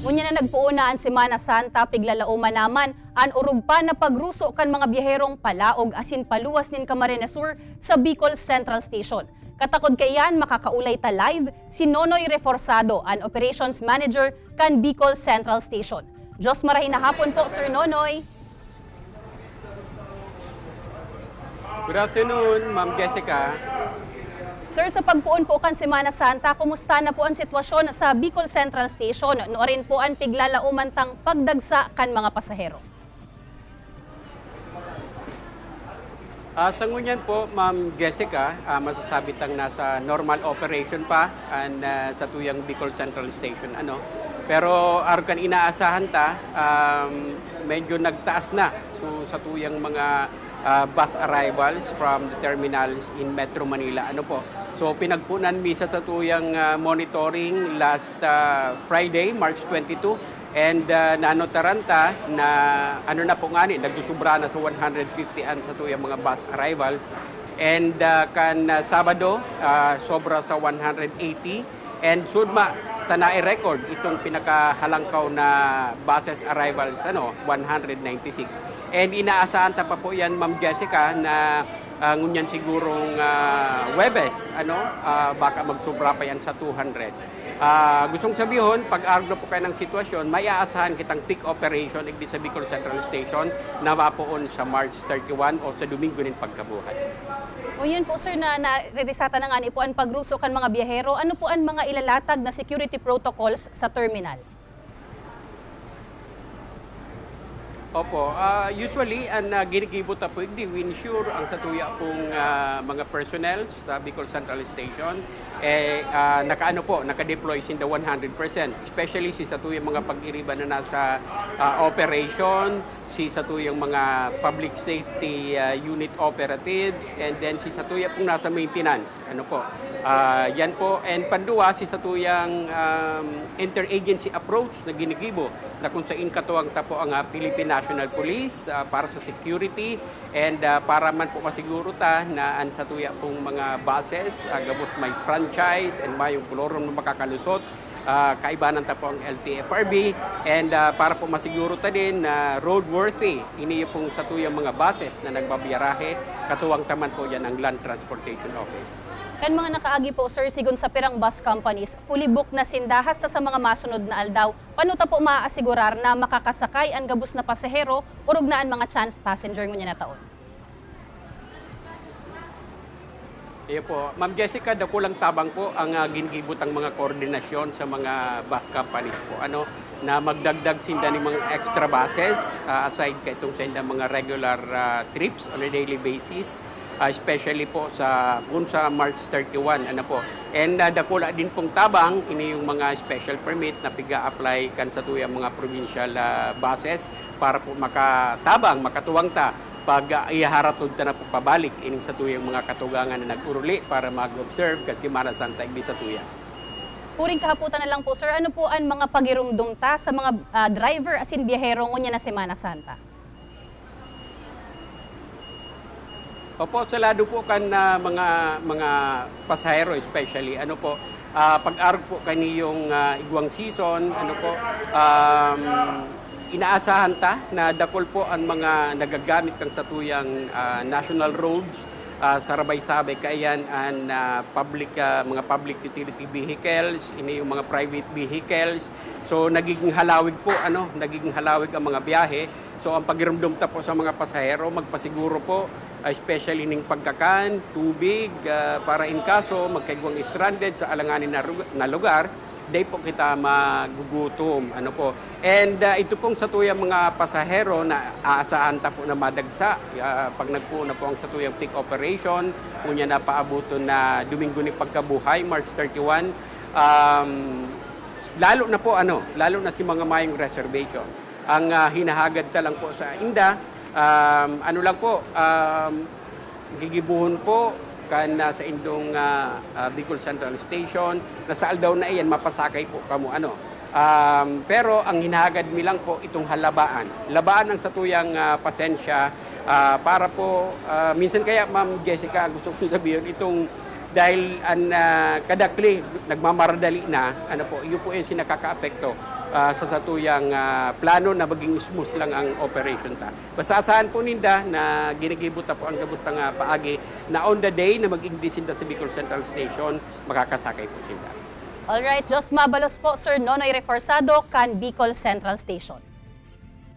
Unya na nagpuuna ang Semana Santa piglalauman naman an urug pa na pagruso kan mga biyaherong palaog asin paluwas nin Camarines Sur sa Bicol Central Station. Katakod kayan makakaulay ta live si Nonoy Reforzado, an Operations Manager kan Bicol Central Station. Diyos marahin na hapon po, Sir Nonoy. Good afternoon, Ma'am Jessica. Sir, sa pagpuon po kan Semana Santa, kumusta na po ang sitwasyon sa Bicol Central Station? Noorin po ang piglalauman tang pagdagsa kan mga pasahero. Sa ngunyan po, Ma'am Jessica, masasabi tang nasa normal operation pa sa tuyang Bicol Central Station. Pero arkan inaasahan ta, medyo nagtaas na sa tuyang mga bus arrivals from the terminals in Metro Manila. So pinagpunan misa sa tuyang monitoring last Friday, March 22, and nanotaranta na na po ngani, nagsusubra na sa 150 sa tuyang mga bus arrivals. And kan Sabado, sobra sa 180, and sudma tanae record itong pinakahalangkaw na buses arrivals 196. And inaasahan ta pa po yan, Ma'am Jessica, na ngunyan sigurong Webes, baka magsubra pa yan sa 200. Gustong sabihin, pag-argo po kayo ng sitwasyon, may aasahan kitang peak operation igdi sa Bicol Central Station na mapoon sa March 31 o sa Domingo nin pagkabuhay. O yun po, sir, na reresata na nga ni po ang pagruso kan mga biyahero. Ano po ang mga ilalatag na security protocols sa terminal? Opo, usually ang ginigibot po hindi ensure ang satuya pong mga personnel sa Bicol Central Station naka-deploy in the 100%, especially si satuya mga pag-iriba na nasa operation, si satuyang mga public safety unit operatives, and then si satuya pong nasa maintenance. Yan po, and panduwa si satuyang interagency approach na ginigibo na kung saan katuwang tapo ang Philippine National Police para sa security, and para man po masiguro ta na ang satuya pong mga buses gabos may franchise and may yung kolorum na makakalusot, kaibanan ta po ang LTFRB, and para po masiguro ta din na roadworthy ini pong satuyang mga buses na nagbabiyarahe, katuwang taman po yan ang Land Transportation Office. Kan mga nakaagi po, sir, sigon sa pirang bus companies, fully booked na sindahas ta sa mga masunod na aldaw. Paano ta po maaasigurar na makakasakay ang gabos na pasahero o rugnaan mga chance passenger ngunya na taon? Iyo po, Ma'am Jessica, dakulang tabang po ang ginigibot ang mga koordinasyon sa mga bus companies po. Na magdagdag sinda ni mga extra buses aside ka itong senda mga regular trips on a daily basis. Especially po sa March 31, And dakula din pong tabang ini yung mga special permit na piga-apply kan sa tuyang mga provincial buses para po makatuwang ta pag iharatod ta na po pabalik ining sa tuyang mga katugangan na nag-uruli para mag-observe kan Semana Santa igdi sa tuya. Puring kahaputan na lang po, sir, ano po ang mga pagirumdum ta sa mga driver asin biyahero ngunya na Semana Santa? Opo, sa lado po kan mga pasahero especially, pag-arog po kaniyong igwang season, inaasahan ta na dakol po ang mga nagagamit kang satuyang national roads, sarabay-sabay kayan ang mga public utility vehicles, ini yung mga private vehicles. So nagiging halawig po, nagiging halawig ang mga biyahe. So ang pagiramdam ta po sa mga pasahero, magpasiguro po, especially ning pagkakan, tubig, para in kaso magkaigwang stranded sa alanganin na lugar, day po kita magugutom. And ito pong satuyang mga pasahero na aasahan ta po na madagsa pag nagpuuna po ang satuyang peak operation, kunya na paabuto na Domingo ni pagkabuhay, March 31. Lalo na si mga mayong reservation. Ang hinahagad ta lang po sa inda, gigibuhon po kan sa indong Bicol Central Station, nasa aldaw na iyan, mapasakay po kamo pero ang hinahagad mi lang po itong labaan ang satuyang pasensya para po minsan kaya, Ma'am Jessica, gusto ko sabihin itong dahil kadakli nagmamaradali na, iyo po yung sinakaka-apekto sa satuyang plano na maging smooth lang ang operation ta. Basta asahan po ninda na ginigibuta po ang gabutang paagi na on the day na mag-ingdisin sa Bicol Central Station, makakasakay po sila. Alright, Jos Mabalos po, Sir Nonoy Reforzado, kan Bicol Central Station.